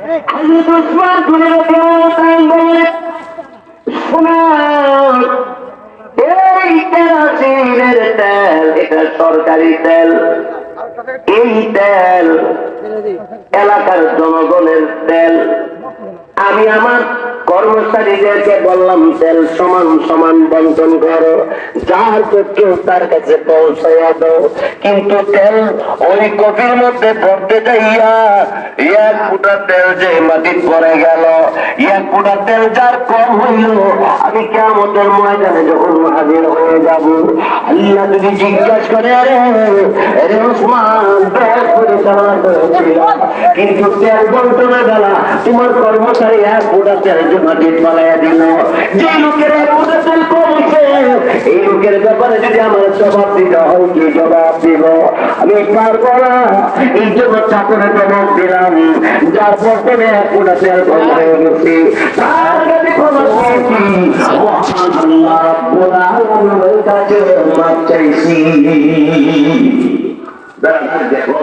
হযরত ওসমান রাদিয়াল্লাহু তাআলা বলেন, শোনো, এই কেরোসিনের তেল এটা সরকারি তেল, এই তেল এলাকার জনগণের তেল। আমি আমার কর্মচারীদেরকে বললাম তেল সমান সমান বন্টন করো, যার কেউ তার কাছে পৌঁছাইয়া দাও। কিন্তু তেল ওই কপির মধ্যে পড়তে যাইয়া এক ফুটা তেল যে মাটি পড়ে গেল, এক ফুটা তেল যার কম হইল, আমি কিয়ামতের ময়দানে যখন হাজির হয়ে যাব, আল্লাহ যদি জিজ্ঞাসা করে, আরে ওসমান তেল পরিচালনা করেছিল কিন্তু তেল বন্টনের বেলা তোমার কর্মচারী এক ফুটা তেল মাটি পালাইয়া দিল, যে লোকের এক ফুটা তেল কমছে, এই লোকের ব্যাপারে যদি আমার জবাব দিতে হয়, কি জবাব দিব? আমি পারবো না। এই জন্য চাকরে জবাব দিলাম, যার বর্তমানে এক ফুটা তেল কম হয়ে গেছে তার কাছে ক্ষমা চেয়েছি, মহান আল্লাহ রাব্বুল আলামিনের কাছে মাপ চাইছি। দেখো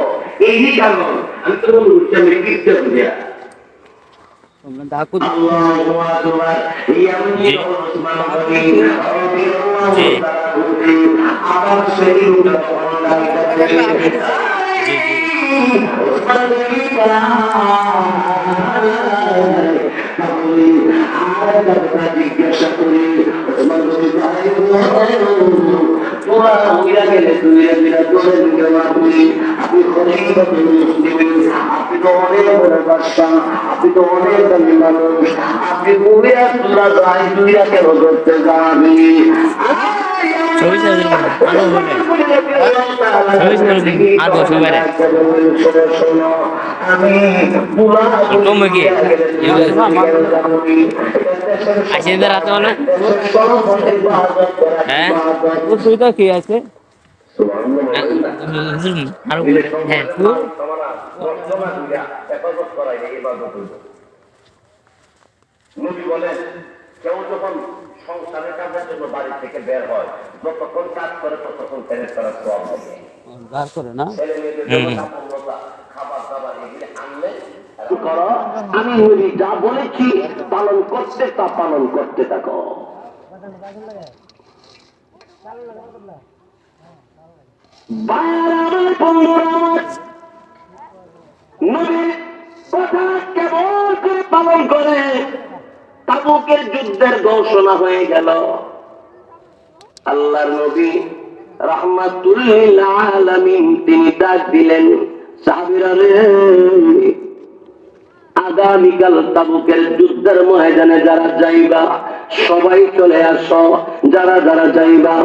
এই কারণ আমি তো বলছি আমি কিচ্ছু বুঝিয়া আল্লাহু আকবার। ইয়ামনি ওসমান গনি আবার সেই উঠা ওসমান গনি বলা আর কথা জিজ্ঞাসা করি, ওসমান গনি তোমরা উইরা গেলে আপনি খলিফাতুল মুসলিমিন, আপনি তো অনেক বড় বাদশা, আপনি তো অনেক দামি মানুষ, আপনি উইরা তোমরা যাই দুইরা কেন করতে যাবি? কি আছে কেউ যখন সংসারের কাজের জন্য বাড়ি থেকে বের হয়, যতক্ষণ কাজ করে ততক্ষণ ফেরেশতারা সওয়াব করে না, ছেলে মেয়েদের জন্য খাবার দাবার এগুলি আনলে করো। আমি নবী যা বলেছি পালন করতে, তা পালন করতে থাকো। নবীর কথা কেমন করে পালন করে? তাবুকের যুদ্ধের ঘোষণা হয়ে গেল, আল্লাহর নবী রাহমাতুল লিল আলামিন তিনি ডাক দিলেন, সাহাবীরা রে, আগামীকাল তাবুকের যুদ্ধের ময়দানে যারা যাইবা সবাই চলে আসো, যারা যারা যাইবা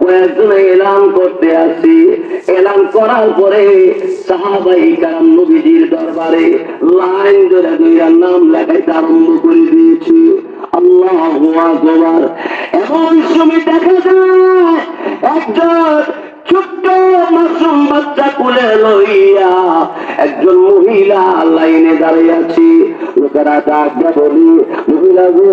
কয়েকজন এলান করতে আসি। এলান করার পরে সাহাবাই কারাম নবীজির দরবারে লাইন ধরে দুইটা নাম লেখাইতে আরম্ভ করে দিয়েছি। আল্লাহু আকবার। এমন সময় দেখা যায় একজন ছোট্ট মাসুম বাচ্চা কোলে লইয়া একজন মহিলা লাইনে দাঁড়িয়ে আছি। লোকেরা ডাক বলি, মহিলা গো,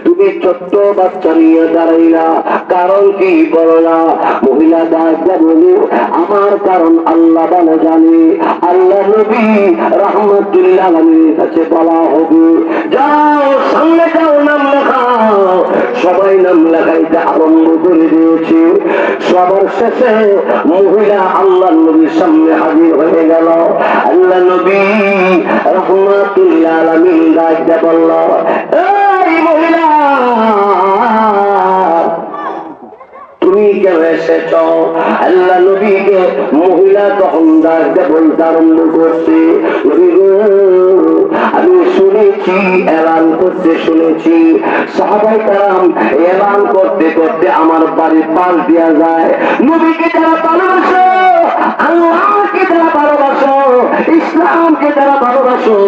তুমি ছোট্ট বাচ্চা নিয়ে দাঁড়াইলা, কারণ কি বলো না? মহিলা ডাক বলি, আমার কারণ আল্লাহ ভালো জানে। আল্লাহ নবী রাহমাতুল আলামিনের কাছে বলা হবে, যাও সামনে যাও, নাম লেখাও। সবাই নাম লেখাইতে আরম্ভ করে দিয়েছে। সবার শেষে মহিলা আল্লাহ নবীর সামনে হাজির হয়ে গেল। আল্লাহ নবী রাহমাতুল আলামিন ডাকতে বলল, এই মহিলা, তুমি কেন এসেছ? আল্লাহ নবীকে মহিলা তখন ডাকতে বলতে আরম্ভ করছে, আমি শুনেছি, এলান করতে শুনেছি, সাহাবায়ে কেরাম এলান করতে করতে আমার বাড়ির পাশ দেওয়া যায়। নবীকে যারা ভালোবাসো, আল্লাহকে যারা ভালোবাসো, ইসলামকে যারা ভালোবাসো,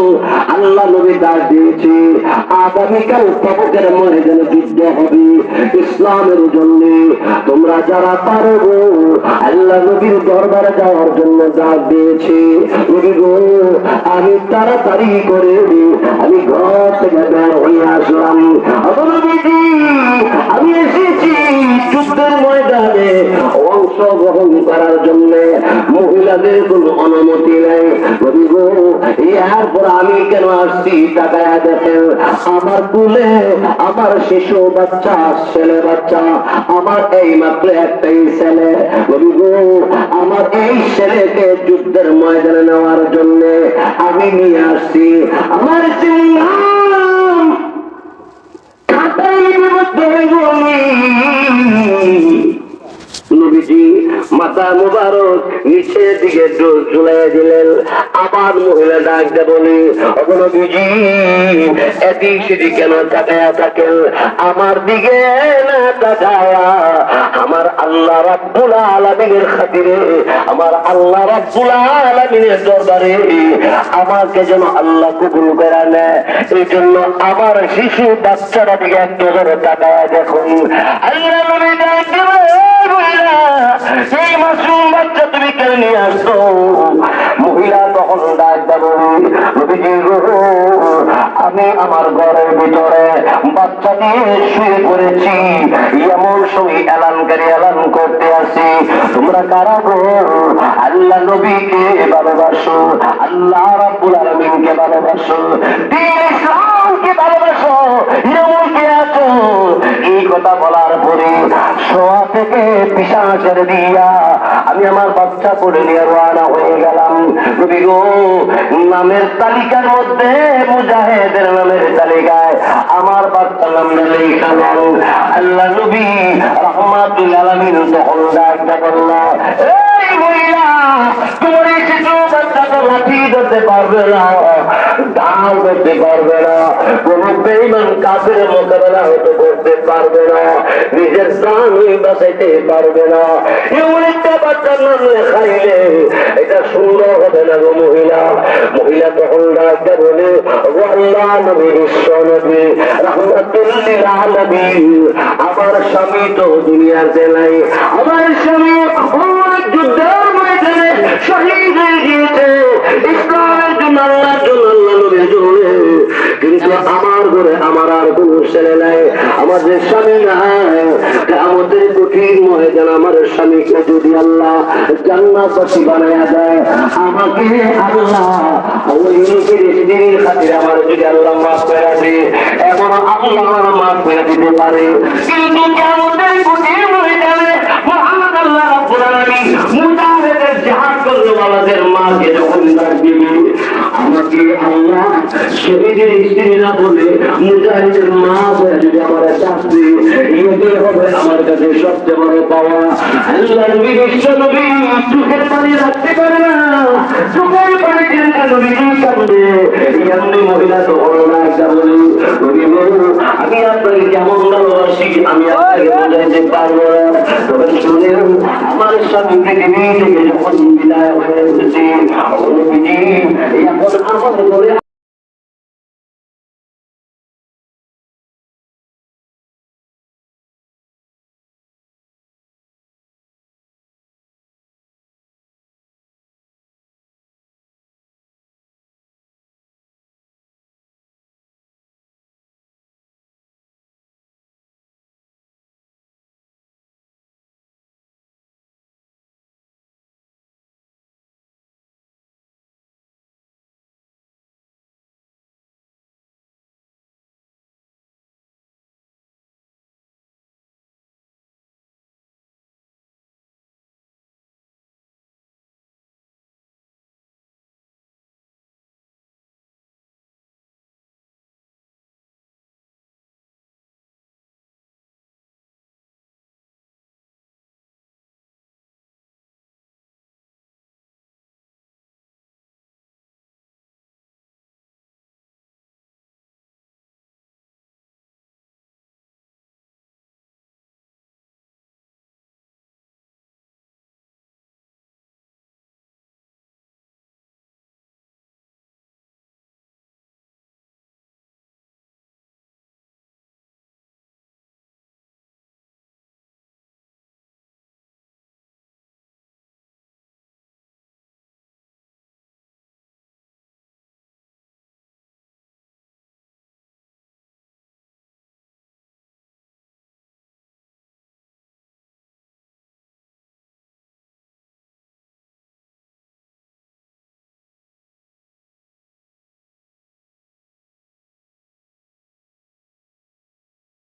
আল্লাহ নবী ডাক দিয়েছে, আগামীকাল তাবুকের ময়দানে যুদ্ধ হবে ইসলামের জন্য। তোমরা যারা পারবো আল্লাহ নবীর দরবারে যাওয়ার জন্য ডাক দিয়েছে। নবী গো, আমি তাড়াতাড়ি করে আমি ঘর থেকে বের হয়ে আসলাম। আমি এসেছি যুদ্ধের ময়দানে অংশগ্রহণ করার জন্য, মহিলাদের কোন অনুমতি নেই। এরপর আমি কেন আসছি টাকায় দেখেন, আমার কুলে আমার শিশু বাচ্চা, ছেলে বাচ্চা, আমার এই মাত্র একটাই ছেলে। আমার এই ছেলেকে যুদ্ধের ময়দানে নেওয়ার জন্য আমি নিয়ে আসছি। আমার সিংহাম খাতায় বিবদ্ধ নবীজি মাথা মুবারক নিচের দিকে ঝুলাই দিলেন। আবার মহিলা ডাক দে বলি, নবীজি এদিক সেদিক কেন তাকায়া থাকেন, আমার দিকে না তাকায়া আমার আল্লাহ রাব্বুল আলামিনের খাতিরে, আমার আল্লাহ রাব্বুল আলামিনের দরবারে আমাকে যেন আল্লাহ কবুল করে নেয়, এই জন্য আমার শিশু বাচ্চাটা দিকে একটু করে তাকায়া দেখুন। আল্লাহ নবী ডাক দিলেন, এই মাসুম বাচ্চা তুমি কেন নিয়ে আসছো? মহিলা তখন ডাক দেব, আমি আমার ঘরের ভিতরে বাচ্চা নিয়ে শুয়ে পড়েছি, এমন সময় এলানকারী এলান করতে আসি, তোমরা কারা গো? আল্লাহ নবীকে ভালোবাসো, আল্লাহ রাব্বুল আলামিনকে ভালোবাসো, দ্বীন ইসলামকে ভালোবাসো, এমন কে আছো? এই কথা বলার পরে শোয়া থেকে পিছানা ছেড়ে দিয়া আমি আমার বাচ্চা করে নিয়ে রওনা হয়ে গেলাম। নবী গো, নামের তালিকার মধ্যে মুজাহিদের নামের তালিকায় আমার বাচ্চার নামটা লেখা গেল। আল্লাহ নবী রাহমাতুল আলামিন তখন ডাকতে বলল, এই মহিলা, তোমার এই শিশু বাচ্চা তো লাঠি ধরতে পারবে না, ঢাল ধরতে পারবে না, কোন বেঈমান কাফেরের মোকাবেলা হতে করতে পারবে না, নিজের প্রাণই বাঁচাইতে পারবে না, এমন একটা বাচ্চার নাম লেখাইলে এটা সুন্দর হবে না গো মহিলা। মহিলা তখন ডাকতে বলে, ও আল্লাহ নবী, বিশ্ব নবী, রাহমাতুল লিল আলামিন, আমার স্বামী তো দুনিয়াতে নাই, আমার স্বামী অনেক যুদ্ধের ময়দানে শহীদ হয়ে গিয়েছে ইসলামের জন্য, আল্লাহর জন্য, আল্লাহ নবীর জন্য, কিন্তু আমার ঘরে আমার আর কোন ছেলে নাই, আমার যে স্বামী নাই, আমাদের কঠিন ময়দান আমার স্বামীকে যদি আল্লাহ জান্নাতবাসী বানায়া দেয়, আমাকে আল্লাহ ওই নিজের স্ত্রীর খাতিরে আমার যদি আল্লাহ মাফ করে দেয়, এখন আল্লাহ আমার মাফ করে দিতে পারে, কিন্তু আমাদের কঠিন ময়দানে মহান আল্লাহ রাব্বুল আলামিন মুজাহিদের জিহাদ করনেওয়ালাদের মাকে যখন ডাক দিবে, আমাকে আল্লাহ শহীদের স্ত্রী না বলে মুজাহিদের মা বলে যদি আমার চাকরি, এটাই হবে আমার কাছে সবচেয়ে বড় পাওয়া। আল্লাহ নবী, বিশ্ব নবী চোখের পানি রাখতে পারে না, চোখের পানি দিলে নবীজি কাঁদে। এমনি মহিলা তো না একটা বলি, নবী বলু, আমি আপনাকে কেমন ভালোবাসি আমি আপনাকে বোঝাইতে পারবো না, তবে শুনেন, আমার স্বামী পৃথিবী থেকে যখন বিদায় হয়ে এসেছে, নবীজি এখন আমার